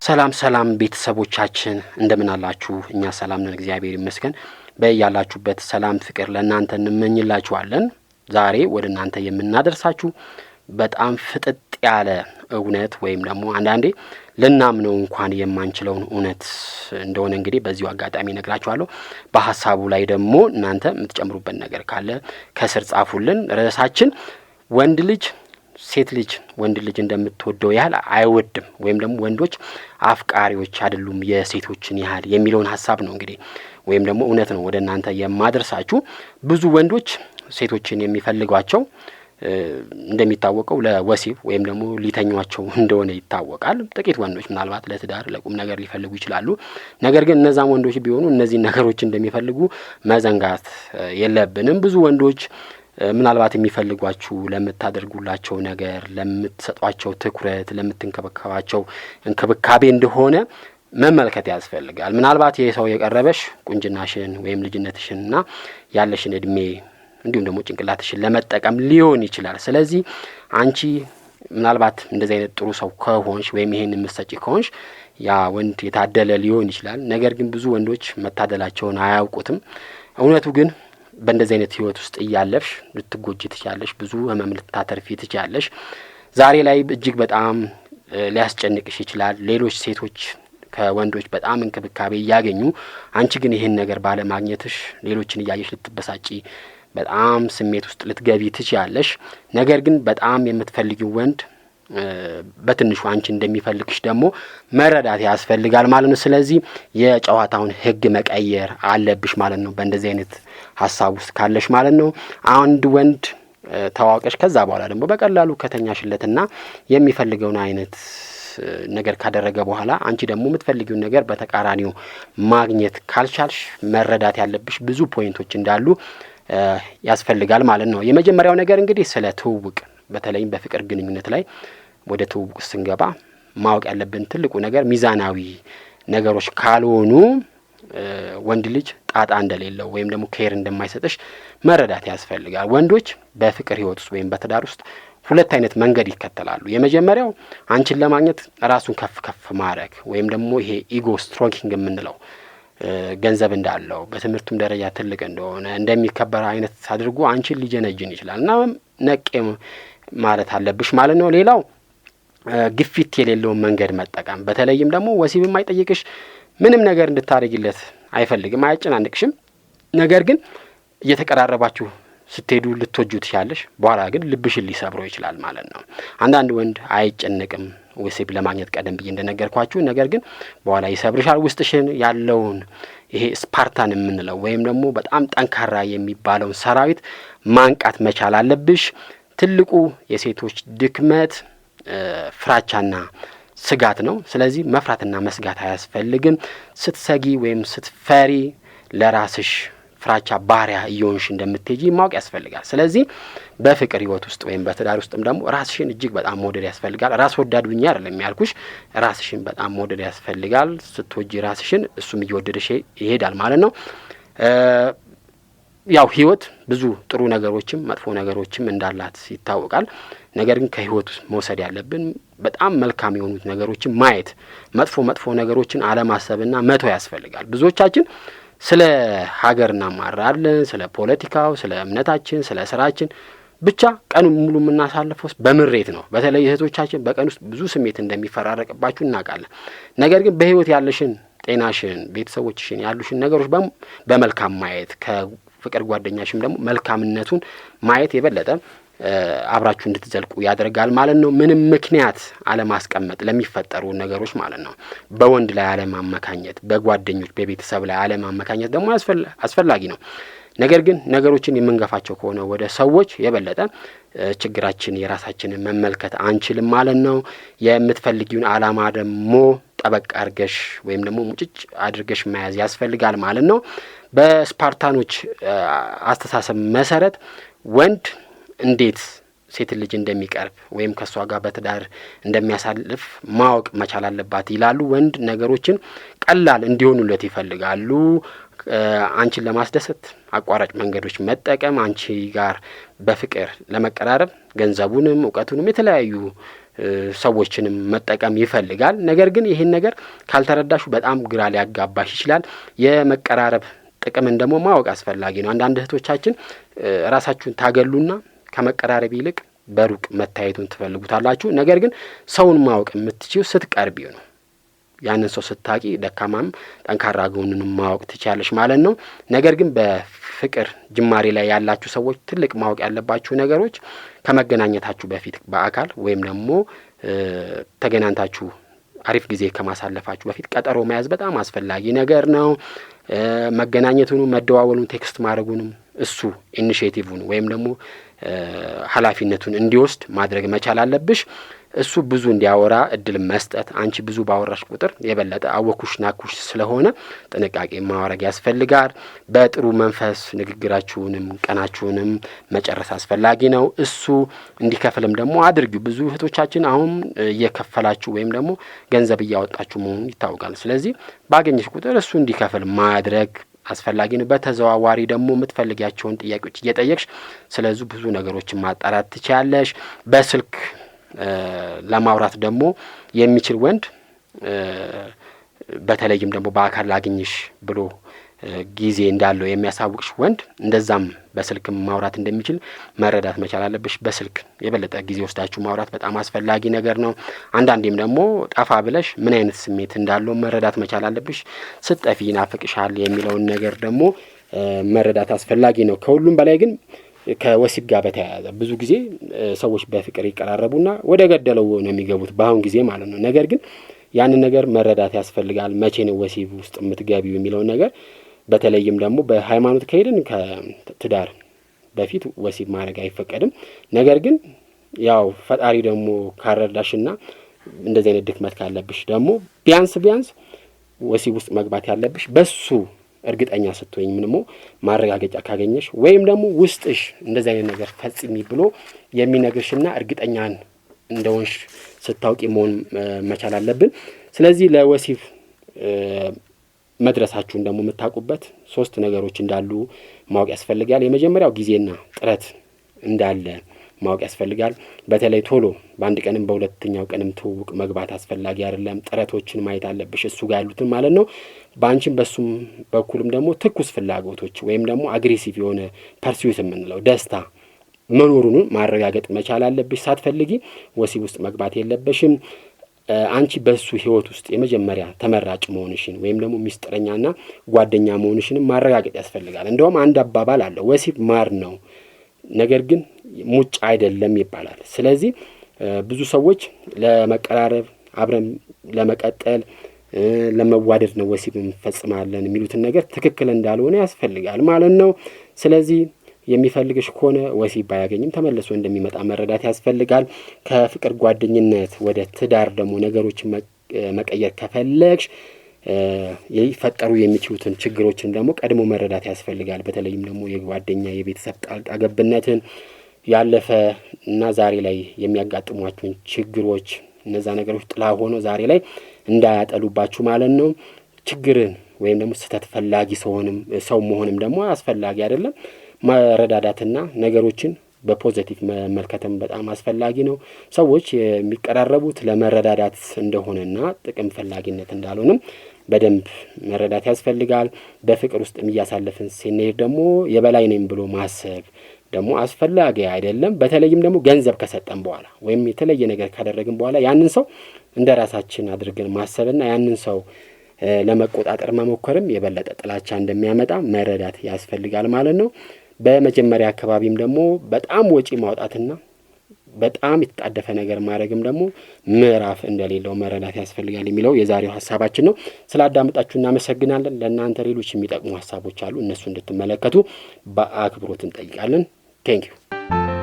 ሰላም ቤተሰቦቻችን እንደምን አላችሁ? እኛ ሰላም ነን፣ እግዚአብሔር ይመስገን። በያላችሁበት ሰላም ፍቅር ለእናንተ እንመኝላችኋለን። ዛሬ ወደ እናንተ የምናደርሳችሁ በጣም ፍጥጥ ያለ እውነት ወይም ደግሞ አንዳንዴ ልናምነው እንኳን የማንችለውን እውነት እንደሆነ እንግዲህ በዚሁ አጋጣሚ ነግራችኋለሁ። በሐሳቡ ላይ ደግሞ እናንተ የምትጨምሩበት ነገር ካለ ከስር ጻፉልን። ርዕሳችን ወንድ ልጅ ሴት ልጅ ወንድ ልጅ እንደምትወደው ያህል አይወድም ወይም ደግሞ ወንዶች አፍቃሪዎች አይደሉም የሴቶችን ያህል የሚለውን ሐሳብ ነው እንግዲህ ወይም ደግሞ እውነት ነው ወደ እናንተ የማደርሳችሁ። ብዙ ወንዶች ሴቶችን የሚፈልጓቸው እንደሚታወቀው ለወሲብ ወይም ደግሞ ሊተኟቸው እንደሆነ ይታወቃል። ጥቂት ወንዶች ምናልባት ለትዳር ለቁም ነገር ሊፈልጉ ይችላሉ። ነገር ግን እነዛም ወንዶች ቢሆኑ እነዚህ ነገሮች እንደሚፈልጉ መዘንጋት የለብንም። ብዙ ወንዶች ምናልባት የሚፈልጓችሁ ለምታደርጉላቸው ነገር፣ ለምትሰጧቸው ትኩረት፣ ለምትንከባከባቸው እንክብካቤ እንደሆነ መመልከት ያስፈልጋል። ምናልባት ይሄ ሰው የቀረበሽ ቁንጅናሽን ወይም ልጅነትሽንና ያለሽን እድሜ እንዲሁም ደግሞ ጭንቅላትሽን ለመጠቀም ሊሆን ይችላል። ስለዚህ አንቺ ምናልባት እንደዚህ አይነት ጥሩ ሰው ከሆንሽ ወይም ይሄን የምትሰጪ ከሆንሽ ያ ወንድ የታደለ ሊሆን ይችላል። ነገር ግን ብዙ ወንዶች መታደላቸውን አያውቁትም። እውነቱ ግን በእንደዚህ አይነት ህይወት ውስጥ እያለፍሽ ልትጎጂ ትችያለሽ፣ ብዙ ህመም ልታተርፊ ትችያለሽ። ዛሬ ላይ እጅግ በጣም ሊያስጨንቅሽ ይችላል። ሌሎች ሴቶች ከወንዶች በጣም እንክብካቤ እያገኙ አንቺ ግን ይሄን ነገር ባለማግኘትሽ ሌሎችን እያየሽ ልትበሳጪ በጣም ስሜት ውስጥ ልትገቢ ትችያለሽ። ነገር ግን በጣም የምትፈልጊው ወንድ በትንሹ አንቺ እንደሚፈልግሽ ደግሞ መረዳት ያስፈልጋል ማለት ነው። ስለዚህ የጨዋታውን ህግ መቀየር አለብሽ ማለት ነው በእንደዚህ አይነት ሐሳብ ውስጥ ካለሽ ማለት ነው። አንድ ወንድ ተዋወቀሽ፣ ከዛ በኋላ ደግሞ በቀላሉ ከተኛሽለትና የሚፈልገውን አይነት ነገር ካደረገ በኋላ አንቺ ደግሞ የምትፈልጊውን ነገር በተቃራኒው ማግኘት ካልቻልሽ መረዳት ያለብሽ ብዙ ፖይንቶች እንዳሉ ያስፈልጋል ማለት ነው። የመጀመሪያው ነገር እንግዲህ ስለ ትውውቅ፣ በተለይም በፍቅር ግንኙነት ላይ ወደ ትውውቅ ስንገባ ማወቅ ያለብን ትልቁ ነገር ሚዛናዊ ነገሮች ካልሆኑ ወንድ ልጅ ጣጣ እንደሌለው ወይም ደግሞ ኬር እንደማይሰጥሽ መረዳት ያስፈልጋል። ወንዶች በፍቅር ህይወት ውስጥ ወይም በትዳር ውስጥ ሁለት አይነት መንገድ ይከተላሉ። የመጀመሪያው አንቺን ለማግኘት ራሱን ከፍ ማድረግ ወይም ደግሞ ይሄ ኢጎ ስትሮኪንግ የምንለው ገንዘብ እንዳለው በትምህርቱም ደረጃ ትልቅ እንደሆነ እንደሚከበር አይነት አድርጎ አንቺን ሊጀነጅን ይችላል እና ነቄ ማለት አለብሽ ማለት ነው። ሌላው ግፊት የሌለውን መንገድ መጠቀም፣ በተለይም ደግሞ ወሲብ የማይጠይቅሽ ምንም ነገር እንድታደርጊለት አይፈልግም፣ አያጨናንቅሽም። ነገር ግን እየተቀራረባችሁ ስትሄዱ ልትወጁ ትችያለሽ፣ በኋላ ግን ልብሽን ሊሰብረው ይችላል ማለት ነው። አንዳንድ ወንድ አይጨነቅም ወሲብ ለማግኘት ቀደም ብዬ እንደነገርኳችሁ፣ ነገር ግን በኋላ ይሰብርሻል። ውስጥሽን ያለውን ይሄ ስፓርታን የምንለው ወይም ደግሞ በጣም ጠንካራ የሚባለውን ሰራዊት ማንቃት መቻል አለብሽ። ትልቁ የሴቶች ድክመት ፍራቻና ስጋት ነው። ስለዚህ መፍራትና መስጋት አያስፈልግም። ስትሰጊ ወይም ስትፈሪ ለራስሽ ፍራቻ ባሪያ እየሆንሽ እንደምትሄጂ ማወቅ ያስፈልጋል። ስለዚህ በፍቅር ህይወት ውስጥ ወይም በትዳር ውስጥም ደግሞ ራስሽን እጅግ በጣም መውደድ ያስፈልጋል። ራስ ወዳድ ሁኚ አይደለም ያልኩሽ፣ ራስሽን በጣም መውደድ ያስፈልጋል። ስትወጂ ራስሽን እሱም እየወደደሽ ይሄዳል ማለት ነው። ያው ህይወት ብዙ ጥሩ ነገሮችም መጥፎ ነገሮችም እንዳላት ይታወቃል። ነገር ግን ከህይወት መውሰድ ያለብን በጣም መልካም የሆኑት ነገሮችን ማየት፣ መጥፎ ነገሮችን አለማሰብና መተው ያስፈልጋል። ብዙዎቻችን ስለ ሀገር እናማራለን፣ ስለ ፖለቲካው፣ ስለ እምነታችን፣ ስለ ስራችን ብቻ ቀኑ ሙሉ የምናሳልፈው በምሬት ነው። በተለይ እህቶቻችን በቀን ውስጥ ብዙ ስሜት እንደሚፈራረቅባችሁ እናውቃለን። ነገር ግን በህይወት ያለሽን ጤናሽን፣ ቤተሰቦችሽን ያሉሽን ነገሮች በመልካም ማየት ከፍቅር ጓደኛሽም ደግሞ መልካምነቱን ማየት የበለጠ አብራችሁ እንድትዘልቁ ያደርጋል ማለት ነው። ምንም ምክንያት አለማስቀመጥ ለሚፈጠሩ ነገሮች ማለት ነው። በወንድ ላይ አለማመካኘት፣ በጓደኞች በቤተሰብ ላይ አለማመካኘት ደግሞ አስፈላጊ ነው። ነገር ግን ነገሮችን የምንገፋቸው ከሆነ ወደ ሰዎች የበለጠ ችግራችን የራሳችንን መመልከት አንችልም ማለት ነው። የምትፈልጊውን አላማ ደግሞ ጠበቅ አድርገሽ ወይም ደግሞ ሙጭጭ አድርገሽ መያዝ ያስፈልጋል ማለት ነው። በስፓርታኖች አስተሳሰብ መሰረት ወንድ እንዴት ሴት ልጅ እንደሚቀርብ ወይም ከሷ ጋር በትዳር እንደሚያሳልፍ ማወቅ መቻል አለባት ይላሉ። ወንድ ነገሮችን ቀላል እንዲሆኑለት ይፈልጋሉ። አንቺን ለማስደሰት አቋራጭ መንገዶች መጠቀም፣ አንቺ ጋር በፍቅር ለመቀራረብ ገንዘቡንም እውቀቱንም የተለያዩ ሰዎችንም መጠቀም ይፈልጋል። ነገር ግን ይሄን ነገር ካልተረዳሹ በጣም ግራ ሊያጋባሽ ይችላል። የመቀራረብ ጥቅምን ደግሞ ማወቅ አስፈላጊ ነው። አንዳንድ እህቶቻችን ራሳችሁን ታገሉና ከመቀራረብ ይልቅ በሩቅ መታየቱን ትፈልጉታላችሁ። ነገር ግን ሰውን ማወቅ የምትችይው ስትቀርቢው ነው። ያንን ሰው ስታቂ ደካማም ጠንካራ ጎኑንም ማወቅ ትችያለሽ ማለት ነው። ነገር ግን በፍቅር ጅማሬ ላይ ያላችሁ ሰዎች ትልቅ ማወቅ ያለባችሁ ነገሮች ከመገናኘታችሁ በፊት በአካል ወይም ደግሞ ተገናኝታችሁ አሪፍ ጊዜ ከማሳለፋችሁ በፊት ቀጠሮ መያዝ በጣም አስፈላጊ ነገር ነው። መገናኘቱን መደዋወሉን ቴክስት ማድረጉንም እሱ ኢኒሺዬቲቭን ወይም ደግሞ ኃላፊነቱን እንዲወስድ ማድረግ መቻል አለብሽ። እሱ ብዙ እንዲያወራ እድል መስጠት፣ አንቺ ብዙ ባወራሽ ቁጥር የበለጠ አወኩሽ ናኩሽ ስለሆነ ጥንቃቄ ማድረግ ያስፈልጋል። በጥሩ መንፈስ ንግግራችሁንም ቀናችሁንም መጨረስ አስፈላጊ ነው። እሱ እንዲከፍልም ደግሞ አድርጊው። ብዙ እህቶቻችን አሁን እየከፈላችሁ ወይም ደግሞ ገንዘብ እያወጣችሁ መሆኑ ይታወቃል። ስለዚህ ባገኘሽ ቁጥር እሱ እንዲከፍል ማድረግ አስፈላጊ ነው። በተዘዋዋሪ ደግሞ የምትፈልጊያቸውን ጥያቄዎች እየጠየቅሽ ስለዚህ ብዙ ነገሮችን ማጣራት ትችያለሽ። በስልክ ለማውራት ደግሞ የሚችል ወንድ በተለይም ደግሞ በአካል ላግኝሽ ብሎ ጊዜ እንዳለው የሚያሳውቅሽ ወንድ እንደዛም በስልክ ማውራት እንደሚችል መረዳት መቻል አለብሽ። በስልክ የበለጠ ጊዜ ወስዳችሁ ማውራት በጣም አስፈላጊ ነገር ነው። አንዳንዴም ደግሞ ጠፋ ብለሽ ምን አይነት ስሜት እንዳለው መረዳት መቻል አለብሽ። ስትጠፊ ይናፍቅሻል የሚለውን ነገር ደግሞ መረዳት አስፈላጊ ነው። ከሁሉም በላይ ግን ከወሲብ ጋር በተያያዘ ብዙ ጊዜ ሰዎች በፍቅር ይቀራረቡና ወደ ገደለው ነው የሚገቡት በአሁን ጊዜ ማለት ነው። ነገር ግን ያንን ነገር መረዳት ያስፈልጋል። መቼ ነው ወሲብ ውስጥ የምትገቢው የሚለውን ነገር በተለይም ደግሞ በሃይማኖት ከሄድን ከትዳር በፊት ወሲብ ማድረግ አይፈቀድም። ነገር ግን ያው ፈጣሪ ደግሞ ካረዳሽና እንደዚህ አይነት ድክመት ካለብሽ ደግሞ ቢያንስ ወሲብ ውስጥ መግባት ያለብሽ በሱ እርግጠኛ ስትሆኝ ምንሞ ማረጋገጫ ካገኘሽ ወይም ደግሞ ውስጥሽ እንደዚህ አይነት ነገር ፈጽሚ ብሎ የሚነግርሽና እርግጠኛን እንደሆንሽ ስታውቂ መሆን መቻል አለብን። ስለዚህ ለወሲብ መድረሳችሁን ደግሞ የምታውቁበት 3 ነገሮች እንዳሉ ማወቅ ያስፈልጋል። የመጀመሪያው ጊዜና ጥረት እንዳለ ማወቅ ያስፈልጋል። በተለይ ቶሎ በአንድ ቀንም በሁለተኛው ቀንም ትውውቅ መግባት አስፈላጊ አይደለም። ጥረቶችን ማየት አለብሽ እሱ ጋር ያሉትን ማለት ነው። በአንቺም በሱም በኩልም ደግሞ ትኩስ ፍላጎቶች ወይም ደግሞ አግሬሲቭ የሆነ ፐርሲዩት የምንለው ደስታ መኖሩን ማረጋገጥ መቻል አለብሽ። ሳትፈልጊ ወሲብ ውስጥ መግባት የለበሽም። አንቺ በሱ ህይወት ውስጥ የመጀመሪያ ተመራጭ መሆንሽን ወይም ደግሞ ሚስጥረኛና ጓደኛ መሆንሽን ማረጋገጥ ያስፈልጋል። እንደውም አንድ አባባል አለ፣ ወሲብ ማር ነው ነገር ግን ሙጭ አይደለም ይባላል። ስለዚህ ብዙ ሰዎች ለመቀራረብ አብረን ለመቀጠል ለመዋደድ ነው ወሲብ እንፈጽማለን የሚሉትን ነገር ትክክል እንዳልሆነ ያስፈልጋል ማለት ነው። ስለዚህ የሚፈልግሽ ከሆነ ወሲብ ባያገኝም ተመልሶ እንደሚመጣ መረዳት ያስፈልጋል። ከፍቅር ጓደኝነት ወደ ትዳር ደግሞ ነገሮችን መቀየር ከፈለግሽ ይፈጠሩ የሚችሉትን ችግሮችን ደግሞ ቀድሞ መረዳት ያስፈልጋል። በተለይም ደግሞ የጓደኛ የቤተሰብ ጣልቃ ገብነትን ያለፈ እና ዛሬ ላይ የሚያጋጥሟችሁን ችግሮች እነዛ ነገሮች ጥላ ሆኖ ዛሬ ላይ እንዳያጠሉባችሁ ማለት ነው። ችግርን ወይም ደግሞ ስህተት ፈላጊ ሰው መሆንም ደግሞ አስፈላጊ አይደለም። መረዳዳትና ነገሮችን በፖዚቲቭ መመልከትም በጣም አስፈላጊ ነው። ሰዎች የሚቀራረቡት ለመረዳዳት እንደሆነና ጥቅም ፈላጊነት እንዳልሆነም በደንብ መረዳት ያስፈልጋል። በፍቅር ውስጥ እያሳለፍን ስንሄድ ደግሞ የበላይ ነኝ ብሎ ማሰብ ደግሞ አስፈላጊ አይደለም። በተለይም ደግሞ ገንዘብ ከሰጠን በኋላ ወይም የተለየ ነገር ካደረግን በኋላ ያንን ሰው እንደ ራሳችን አድርገን ማሰብና ያንን ሰው ለመቆጣጠር መሞከርም የበለጠ ጥላቻ እንደሚያመጣ መረዳት ያስፈልጋል ማለት ነው። በመጀመሪያ አካባቢም ደግሞ በጣም ወጪ ማውጣትና በጣም የተጣደፈ ነገር ማድረግም ደግሞ ምዕራፍ እንደሌለው መረዳት ያስፈልጋል የሚለው የዛሬው ሐሳባችን ነው። ስላዳመጣችሁ እናመሰግናለን። ለእናንተ ሌሎች የሚጠቅሙ ሐሳቦች አሉ፣ እነሱ እንድትመለከቱ በአክብሮት እንጠይቃለን። ቴንክ ዩ